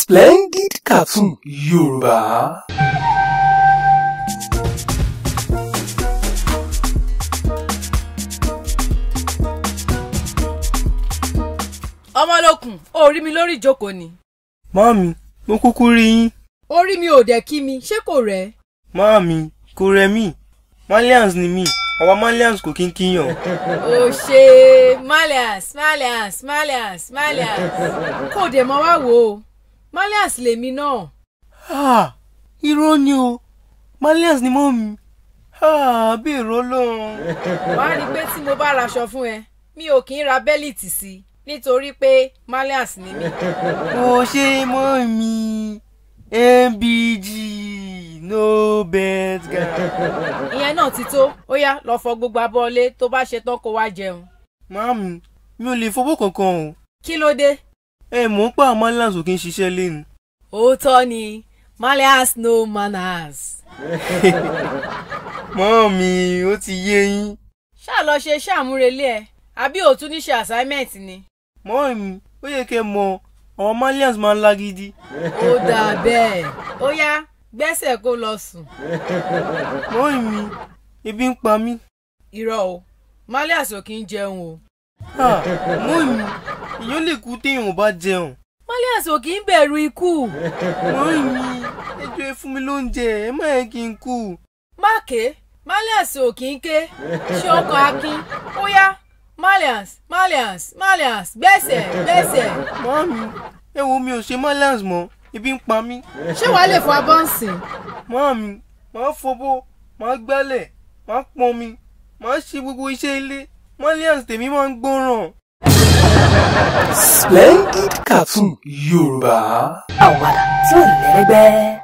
Splendid Cartoon Yorùbá. Ọmọlókun, ó rí mi lórí ìjókòó ni. Màámi, mo kúkú rí yín. Ó rí mi ò dẹ̀ kí mi, ṣé kò rẹ̀? Màámi, kò rẹ̀ mí. Malians ni mí. Àwa Malians kò kí ń kíyàn. Ó ṣe Malians. Kò dẹ̀ mọ́ wá wò ó. Malians lèmi náà. Irọ́ ni o. Malians ni mọ́ mi. Bẹ́ẹ̀rọ Ọlọ́run. Wàá rí i pé tí mo bá raṣọ fún ẹ, mi ò kì í ra bẹ́líìtì sí i nítorí pé Malians ni mí. Ó ṣe mọ́ mi. MBG no bad guy. Ìyẹn náà ti tó. Ó yá lọ fọ gbogbo abọ́lé tó bá ṣe tán kó wá jẹun. Màámi, mi ò lè fọwọ́ kankan o. Kí ló dé? Mọ̀ ń pa Malians ò kí ń ṣiṣẹ́ lẹ́nu. Òótọ́ ni Malians no manners. Màámi, ó ti yé yín. Ṣáà lọ ṣe iṣẹ́ àmúrelé ẹ àbí ò tún ní ṣe assignment ni. Màámi, ó yẹ kẹ́ mọ̀ àwọn Malians máa ń lágídí. Ó dà bẹ́ẹ̀. Ó yá gbẹ́sẹ̀ kó lọ sùn. Màámi, ebi ń pa mí. Irọ́ o, Malians ò kí ń jẹun o. Màámi, èèyàn lè kú téèyàn ò bá jẹun. Malians ò kí ń bẹ̀rù ikú. Màámi, ẹ jọ̀ọ́ ẹ fún mi lóúnjẹ, ẹ má yẹ kí n kú. Má ké, Malians ò kí ń ké. Ṣé ọkàn Akin? Ó yá Malians, gbẹ́sẹ̀. Màámi, ẹ wo mi ò ṣe Malians mọ́, ebi ń pa mí. Ṣé wàá lè fọ abọ́ ǹsìn? Màámi, màá fọbọ́, màá gbálẹ̀, màá pọnmi, màá ṣe gbogbo iṣẹ́ ilé. Malians tèmi máa ń gbọ́ràn. Splendid Cartoon Yorùbá. Àwàdà tí ò lẹ́gbẹ́.